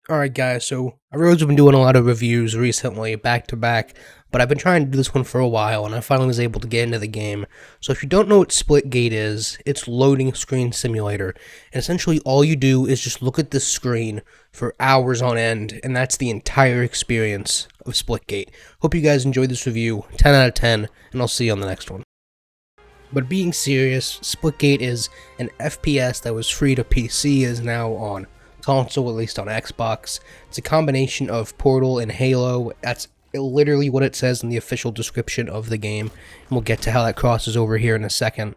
Alright guys, so I realize we've been doing a lot of reviews recently, back to back, but I've been trying to do this one for a while, and I finally was able to get into the game. So if you don't know what Splitgate is, it's loading screen simulator, and essentially all you do is just look at this screen for hours on end, and that's the entire experience of Splitgate. Hope you guys enjoyed this review, 10 out of 10, and I'll see you on the next one. But being serious, Splitgate is an FPS that was free to PC, is now on console, at least on Xbox. It's a combination of Portal and Halo. That's literally what it says in the official description of the game, and we'll get to how that crosses over here in a second.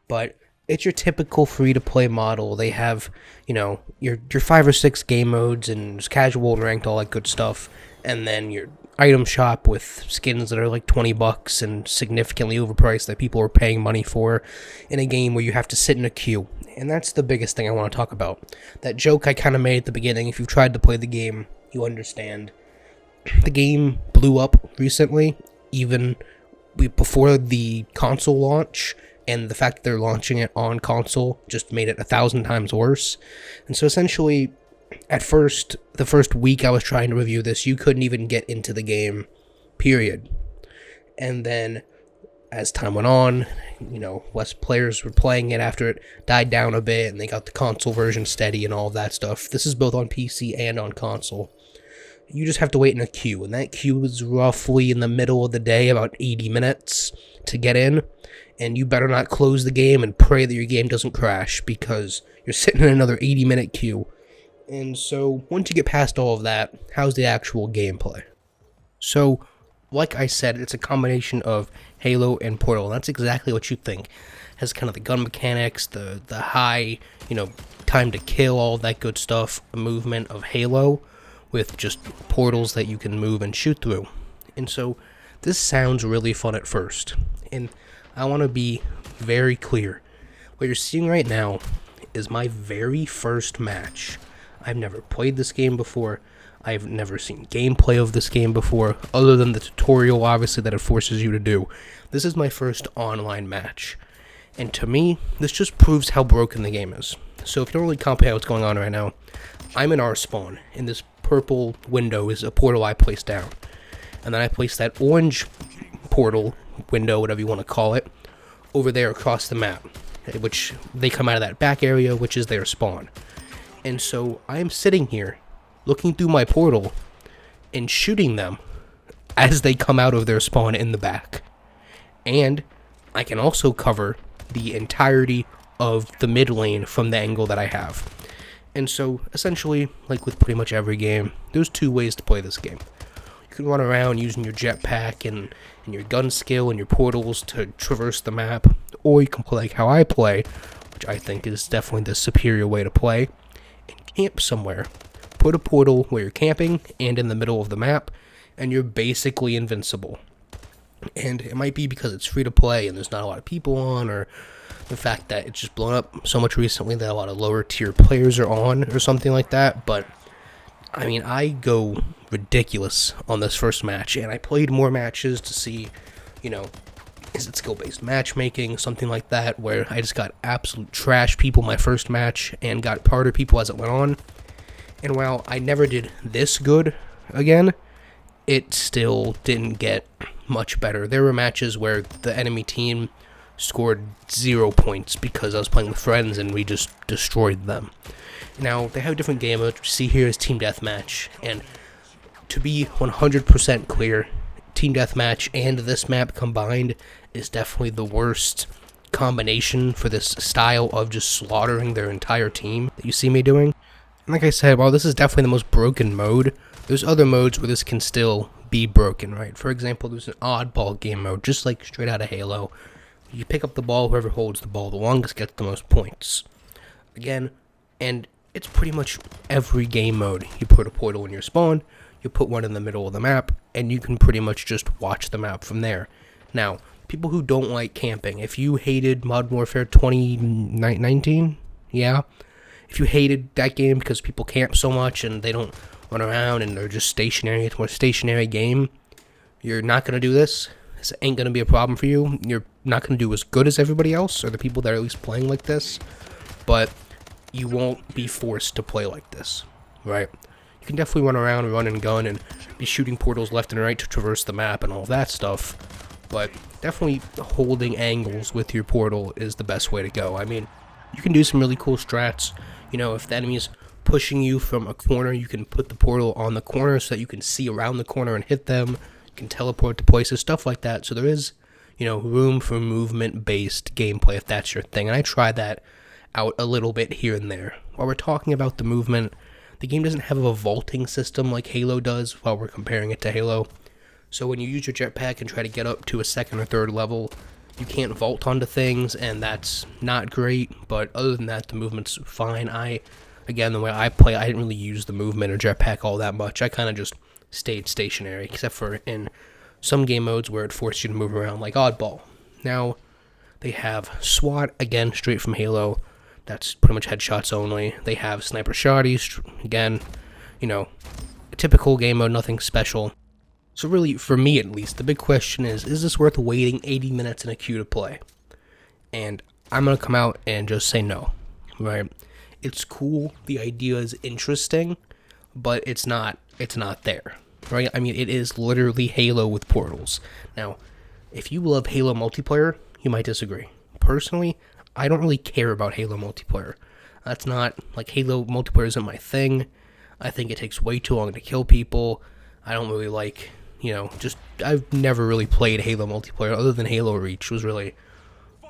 But it's your typical free-to-play model. They have, your 5 or 6 game modes, and it's casual and ranked, all that good stuff, and then your item shop with skins that are like 20 bucks and significantly overpriced that people are paying money for in a game where you have to sit in a queue. And that's the biggest thing I want to talk about. That joke I kind of made at the beginning, if you've tried to play the game, you understand. The game blew up recently, even before the console launch, and the fact that they're launching it on console just made it 1,000 times worse. And so essentially, at first, the first week I was trying to review this, you couldn't even get into the game, period. And then, as time went on, less players were playing it after it died down a bit, and they got the console version steady and all of that stuff. This is both on PC and on console. You just have to wait in a queue, and that queue is roughly in the middle of the day, about 80 minutes to get in, and you better not close the game and pray that your game doesn't crash, because you're sitting in another 80-minute queue. And so, once you get past all of that, how's the actual gameplay? So, like I said, it's a combination of Halo and Portal, and that's exactly what you think. It has kind of the gun mechanics, the high, time to kill, all that good stuff, a movement of Halo, with just portals that you can move and shoot through. And so, this sounds really fun at first, and I want to be very clear. What you're seeing right now is my very first match. I've never played this game before. I've never seen gameplay of this game before, other than the tutorial, obviously, that it forces you to do. This is my first online match. And to me, this just proves how broken the game is. So if you don't really comprehend what's going on right now, I'm in our spawn, and this purple window is a portal I placed down. And then I place that orange portal window, whatever you want to call it, over there across the map, which they come out of that back area, which is their spawn. And so I am sitting here, looking through my portal, and shooting them as they come out of their spawn in the back. And I can also cover the entirety of the mid lane from the angle that I have. And so, essentially, like with pretty much every game, there's 2 ways to play this game. You can run around using your jetpack and your gun skill and your portals to traverse the map, or you can play like how I play, which I think is definitely the superior way to play, and camp somewhere. Put a portal where you're camping and in the middle of the map, and you're basically invincible. And it might be because it's free to play and there's not a lot of people on, or the fact that it's just blown up so much recently that a lot of lower tier players are on, or something like that. But I mean, I go ridiculous on this first match, and I played more matches to see, is it skill-based matchmaking, something like that, where I just got absolute trash people my first match and got harder people as it went on. And while I never did this good again, it still didn't get much better. There were matches where the enemy team scored 0 points because I was playing with friends and we just destroyed them. Now, they have different game modes. What you see here is Team Deathmatch, and to be 100% clear, Team Deathmatch and this map combined is definitely the worst combination for this style of just slaughtering their entire team that you see me doing. And like I said, while this is definitely the most broken mode, there's other modes where this can still be broken, right? For example, there's an oddball game mode, just like straight out of Halo. You pick up the ball, whoever holds the ball the longest gets the most points. Again, and it's pretty much every game mode. You put a portal in your spawn, you put one in the middle of the map, and you can pretty much just watch the map from there. Now, people who don't like camping, if you hated Modern Warfare 2019, yeah, if you hated that game because people camp so much and they don't run around and they're just stationary, it's a more stationary game, you're not going to do this. This ain't going to be a problem for you. You're not going to do as good as everybody else, or the people that are at least playing like this, but you won't be forced to play like this, right? You can definitely run around, run and gun, and be shooting portals left and right to traverse the map and all that stuff. But definitely holding angles with your portal is the best way to go. I mean, you can do some really cool strats. You know, if the enemy's pushing you from a corner, you can put the portal on the corner so that you can see around the corner and hit them. You can teleport to places, stuff like that. So there is, you know, room for movement-based gameplay if that's your thing. And I tried that out a little bit here and there. While we're talking about the movement, the game doesn't have a vaulting system like Halo does while we're comparing it to Halo. So when you use your jetpack and try to get up to a second or third level, you can't vault onto things, and that's not great. But other than that, the movement's fine. Again, the way I play, I didn't really use the movement or jetpack all that much. I kind of just stayed stationary, except for in some game modes where it forced you to move around, like Oddball. Now, they have SWAT, again, straight from Halo. That's pretty much headshots only. They have Sniper Shotties, again, you know, a typical game mode, nothing special. So really, for me at least, the big question is this worth waiting 80 minutes in a queue to play? And I'm going to come out and just say no, right? It's cool, the idea is interesting, but it's not there, right? I mean, it is literally Halo with portals. Now, if you love Halo multiplayer, you might disagree. Personally, I don't really care about Halo multiplayer. That's not, like, Halo multiplayer isn't my thing. I think it takes way too long to kill people. I don't really like, you know, I've never really played Halo multiplayer other than Halo Reach was really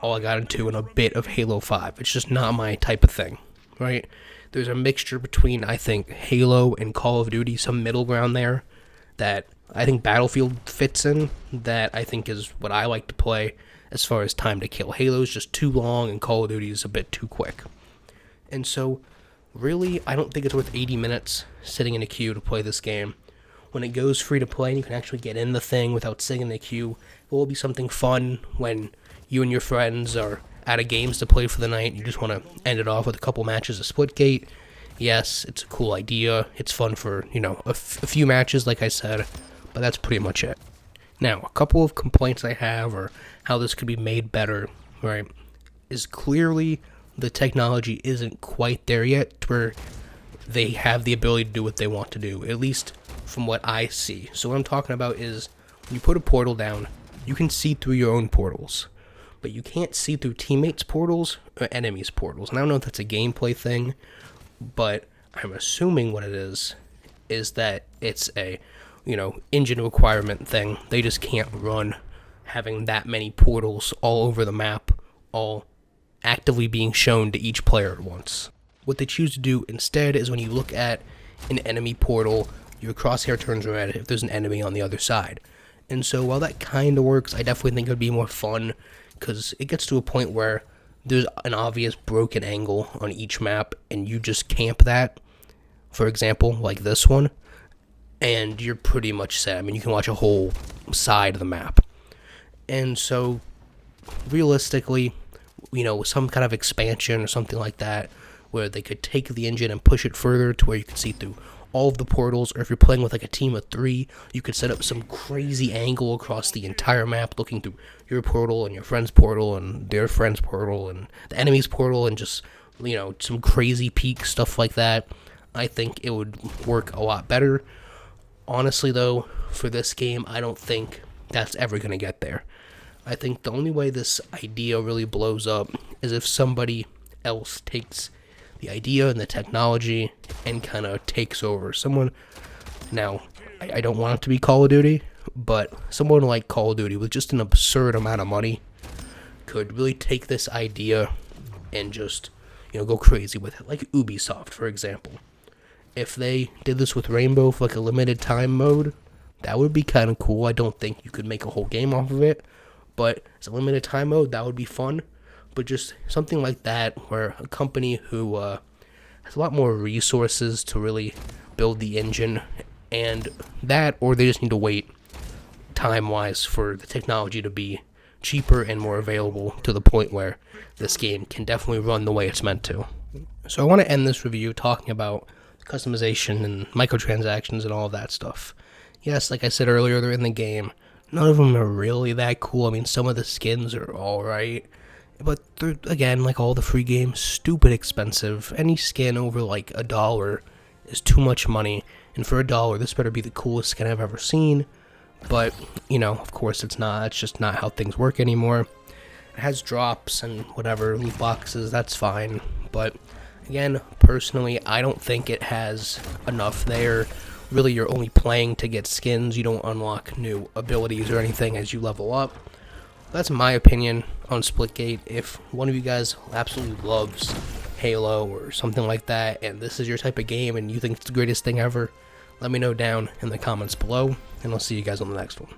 all I got into, and a bit of Halo 5. It's just not my type of thing, right? There's a mixture between, I think, Halo and Call of Duty, some middle ground there that I think Battlefield fits in, that I think is what I like to play as far as time to kill. Halo's just too long, and Call of Duty is a bit too quick. And so, really, I don't think it's worth 80 minutes sitting in a queue to play this game. When it goes free to play and you can actually get in the thing without sitting in the queue, it will be something fun when you and your friends are out of games to play for the night and you just want to end it off with a couple matches of Splitgate. Yes, it's a cool idea. It's fun for, you know, a few matches, like I said, but that's pretty much it. Now, a couple of complaints I have, or how this could be made better, right, is clearly the technology isn't quite there yet to where they have the ability to do what they want to do, at least from what I see. So what I'm talking about is, when you put a portal down, you can see through your own portals, but you can't see through teammates' portals or enemies' portals. And I don't know if that's a gameplay thing, but I'm assuming what it is that it's a, you know, engine requirement thing. They just can't run having that many portals all over the map, all actively being shown to each player at once. What they choose to do instead is when you look at an enemy portal, your crosshair turns red if there's an enemy on the other side. And so while that kind of works, I definitely think it would be more fun, because it gets to a point where there's an obvious broken angle on each map, and you just camp that, for example, like this one, and you're pretty much set. I mean, you can watch a whole side of the map. And so, realistically, you know, some kind of expansion or something like that, where they could take the engine and push it further to where you can see through all of the portals, or if you're playing with like a team of 3, you could set up some crazy angle across the entire map, looking through your portal and your friend's portal and their friend's portal and the enemy's portal, and just, you know, some crazy peak stuff like that. I think it would work a lot better. Honestly, though, for this game, I don't think that's ever going to get there. I think the only way this idea really blows up is if somebody else takes the idea and the technology and kind of takes over. Someone, now, I don't want it to be Call of Duty, but someone like Call of Duty with just an absurd amount of money could really take this idea and just, you know, go crazy with it. Like Ubisoft, for example. If they did this with Rainbow for like a limited time mode, that would be kind of cool. I don't think you could make a whole game off of it, but as a limited time mode, that would be fun. But just something like that, where a company who has a lot more resources to really build the engine, and that, or they just need to wait time-wise for the technology to be cheaper and more available to the point where this game can definitely run the way it's meant to. So I want to end this review talking about customization and microtransactions and all of that stuff. Yes, like I said earlier, they're in the game. None of them are really that cool. I mean, some of the skins are alright, but they're, again, like all the free games, stupid expensive. Any skin over like $1 is too much money, and for $1, this better be the coolest skin I've ever seen. But, you know, of course it's not. It's just not how things work anymore. It has drops and whatever, loot boxes, that's fine. But, again, personally, I don't think it has enough there. Really, you're only playing to get skins. You don't unlock new abilities or anything as you level up. That's my opinion on Splitgate. If one of you guys absolutely loves Halo or something like that, and this is your type of game and you think it's the greatest thing ever, let me know down in the comments below, and I'll see you guys on the next one.